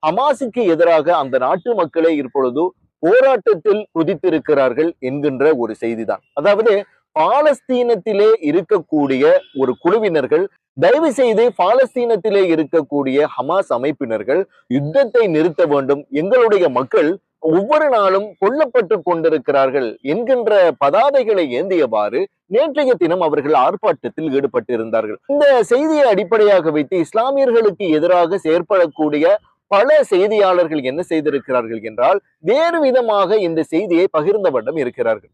ஹமாஸுக்கு எதிராக அந்த நாட்டு மக்களே இப்பொழுது போராட்டத்தில் குதித்திருக்கிறார்கள் என்கின்ற ஒரு செய்திதான். அதாவது பாலஸ்தீனத்திலே இருக்கக்கூடிய ஒரு குழுவினர்கள் தயவு செய்து பாலஸ்தீனத்திலே இருக்கக்கூடிய ஹமாஸ் அமைப்பினர்கள் யுத்தத்தை நிறுத்த வேண்டும், எங்களுடைய மக்கள் ஒவ்வொரு நாளும் கொல்லப்பட்டு கொண்டிருக்கிறார்கள் என்கின்ற பதாதைகளை ஏந்தியவாறு நேற்றைய தினம் அவர்கள் ஆர்ப்பாட்டத்தில் ஈடுபட்டிருந்தார்கள். இந்த செய்தியை அடிப்படையாக வைத்து இஸ்லாமியர்களுக்கு எதிராக செயற்படக்கூடிய பல செய்தியாளர்கள் என்ன செய்திருக்கிறார்கள் என்றால் வேறு விதமாக இந்த செய்தியை பகிர்ந்த வண்ணம் இருக்கிறார்கள்.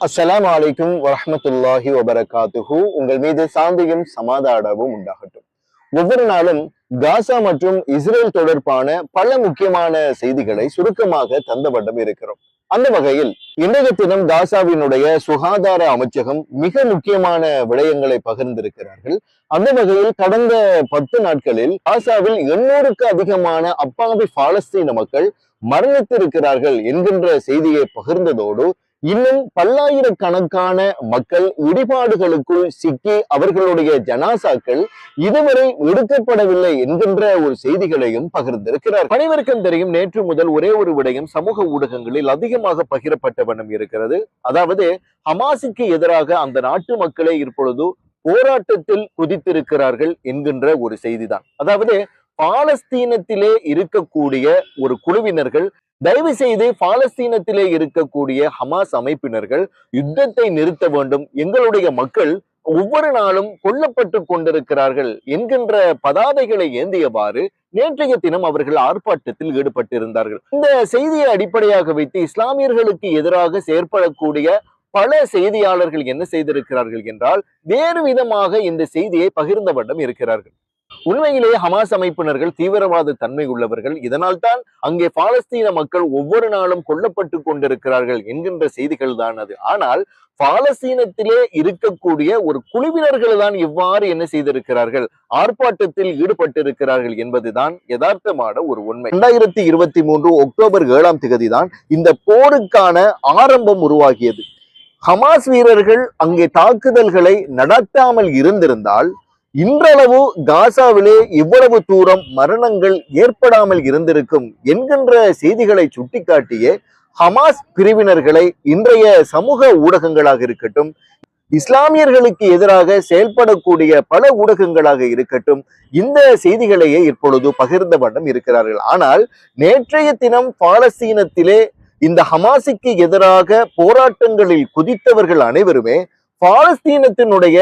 அஸ்ஸலாமு அலைக்கும் வரஹ்மத்துல்லாஹி வபரகாத்துஹு. உங்கள் மீது சாந்தியும் சமாதானமும் உண்டாகட்டும். ஒவ்வொரு நாளும் காசா மற்றும் இஸ்ரேல் தொடர்பான பல முக்கியமான செய்திகளை சுருக்கமாக தந்த வண்ணம் இருக்கிறோம். அந்த வகையில் இன்றைய தினம் காசாவினுடைய சுகாதார அமைச்சகம் மிக முக்கியமான விடயங்களை பகிர்ந்திருக்கிறார்கள். அந்த வகையில் கடந்த 10 நாட்களில் காசாவில் 800க்கு அதிகமான அப்பாவி பாலஸ்தீன மக்கள் மரணித்திருக்கிறார்கள் என்கின்ற செய்தியை பகிர்ந்ததோடு இன்னும் பல்லாயிரக்கணக்கான மக்கள் இடிபாடுகளுக்குள் சிக்கி அவர்களுடைய ஜனாசாக்கள் இதுவரை எடுக்கப்படவில்லை என்கின்ற ஒரு செய்திகளையும் பகிர்ந்திருக்கிறார். அனைவருக்கும் தெரியும், நேற்று முதல் ஒரே ஒரு விடயம் சமூக ஊடகங்களில் அதிகமாக பகிரப்பட்ட வண்ணம் இருக்கிறது. அதாவது ஹமாஸுக்கு எதிராக அந்த நாட்டு மக்களே இப்பொழுது போராட்டத்தில் குதித்திருக்கிறார்கள் என்கின்ற ஒரு செய்திதான். அதாவது பாலஸ்தீனத்திலே இருக்கக்கூடிய ஒரு குழுவினர்கள் தயவு செய்து பாலஸ்தீனத்திலே இருக்கக்கூடிய ஹமாஸ் அமைப்பினர்கள் யுத்தத்தை நிறுத்த வேண்டும், எங்களுடைய மக்கள் ஒவ்வொரு நாளும் கொல்லப்பட்டு கொண்டிருக்கிறார்கள் என்கின்ற பதாதைகளை ஏந்தியவாறு நேற்றைய தினம் அவர்கள் ஆர்ப்பாட்டத்தில் ஈடுபட்டிருந்தார்கள். இந்த செய்தியை அடிப்படையாக வைத்து இஸ்லாமியர்களுக்கு எதிராக செயற்படக்கூடிய பல செய்தியாளர்கள் என்ன செய்திருக்கிறார்கள் என்றால் வேறு விதமாக இந்த செய்தியை பகிர்ந்த வண்ணம் இருக்கிறார்கள். உண்மையிலேயே ஹமாஸ் அமைப்பினர்கள் தீவிரவாத தன்மை உள்ளவர்கள், இதனால் தான் அங்கே பாலஸ்தீன மக்கள் ஒவ்வொரு நாளும் கொல்லப்பட்டு கொண்டிருக்கிறார்கள் என்கின்ற செய்திகள் தான் அது. ஆனால் பாலஸ்தீனத்திலே இருக்கக்கூடிய ஒரு குழுவினர்கள் தான் இவ்வாறு என்ன செய்திருக்கிறார்கள், ஆர்ப்பாட்டத்தில் ஈடுபட்டிருக்கிறார்கள் என்பதுதான் யதார்த்தமான ஒரு உண்மை. 2023 அக்டோபர் 7ஆம் தேதி தான் இந்த போருக்கான ஆரம்பம் உருவாகியது. ஹமாஸ் வீரர்கள் அங்கே தாக்குதல்களை நடத்தாமல் இருந்திருந்தால் இன்றளவு காசாவிலே இவ்வளவு தூரம் மரணங்கள் ஏற்படாமல் இருந்திருக்கும் என்கின்ற செய்திகளை சுட்டிக்காட்டிய ஹமாஸ் பிரிவினர்களை இன்றைய சமூக ஊடகங்களாக இருக்கட்டும், இஸ்லாமியர்களுக்கு எதிராக செயல்படக்கூடிய பல ஊடகங்களாக இருக்கட்டும், இந்த செய்திகளையே இப்பொழுது பகிர்ந்த வண்ணம் இருக்கிறார்கள். ஆனால் நேற்றைய தினம் பாலஸ்தீனத்திலே இந்த ஹமாஸுக்கு எதிராக போராட்டங்களில் குதித்தவர்கள் அனைவருமே பாலஸ்தீனத்தினுடைய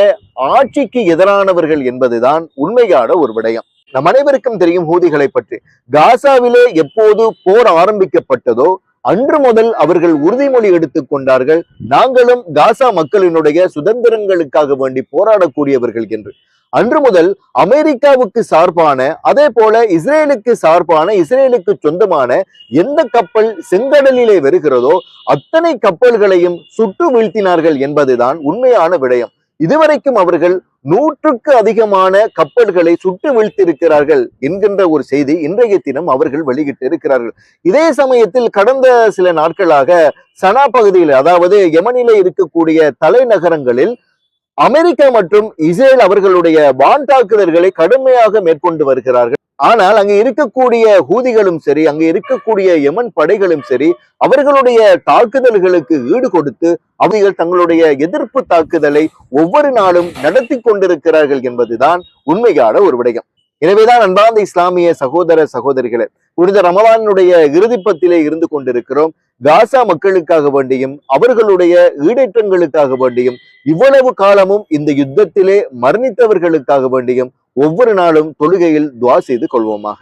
ஆட்சிக்கு எதிரானவர்கள் என்பதுதான் உண்மையான ஒரு விடயம். நம் அனைவருக்கும் தெரியும் ஹூதிகளை பற்றி. காசாவிலே எப்போது போர் ஆரம்பிக்கப்பட்டதோ அன்று முதல் அவர்கள் உறுதிமொழி எடுத்துக் கொண்டார்கள், நாங்களும் காசா மக்களினுடைய சுதந்திரங்களுக்காக வேண்டி போராடக்கூடியவர்கள் என்று. அன்று முதல் அமெரிக்காவுக்கு சார்பான, அதே போல இஸ்ரேலுக்கு சார்பான, இஸ்ரேலுக்கு சொந்தமான எந்த கப்பல் செங்கடலிலே வருகிறதோ அத்தனை கப்பல்களையும் சுட்டு வீழ்த்தினார்கள் என்பதுதான் உண்மையான விடயம். இதுவரைக்கும் அவர்கள் 100க்கு அதிகமான கப்பல்களை சுட்டு வீழ்த்திருக்கிறார்கள் என்கின்ற ஒரு செய்தி இன்றைய தினம் அவர்கள் வெளியிட்டு இருக்கிறார்கள். இதே சமயத்தில் கடந்த சில நாட்களாக சனா பகுதியில், அதாவது யமனிலே இருக்கக்கூடிய தலைநகரங்களில் அமெரிக்கா மற்றும் இஸ்ரேல் அவர்களுடைய வான் தாக்குதல்களை கடுமையாக மேற்கொண்டு வருகிறார்கள். ஆனால் அங்கு இருக்கக்கூடிய ஹூதிகளும் சரி, அங்கு இருக்கக்கூடிய யமன் படைகளும் சரி, அவர்களுடைய தாக்குதல்களுக்கு ஈடு கொடுத்து அவர்கள் தங்களுடைய எதிர்ப்பு தாக்குதலை ஒவ்வொரு நாளும் நடத்தி கொண்டிருக்கிறார்கள் என்பதுதான் உண்மையான ஒரு விடயம். எனவேதான் அன்பார்ந்த இஸ்லாமிய சகோதர சகோதரிகளே, புனித ரமலானுடைய இறுதிப்பத்திலே இருந்து கொண்டிருக்கிறோம். காசா மக்களுக்காக வேண்டியும் அவர்களுடைய ஈடேற்றங்களுக்காக வேண்டியும் இவ்வளவு காலமும் இந்த யுத்தத்திலே மரணித்தவர்களுக்காக வேண்டியும் ஒவ்வொரு நாளும் தொழுகையில் துஆ செய்து கொள்வோமாக.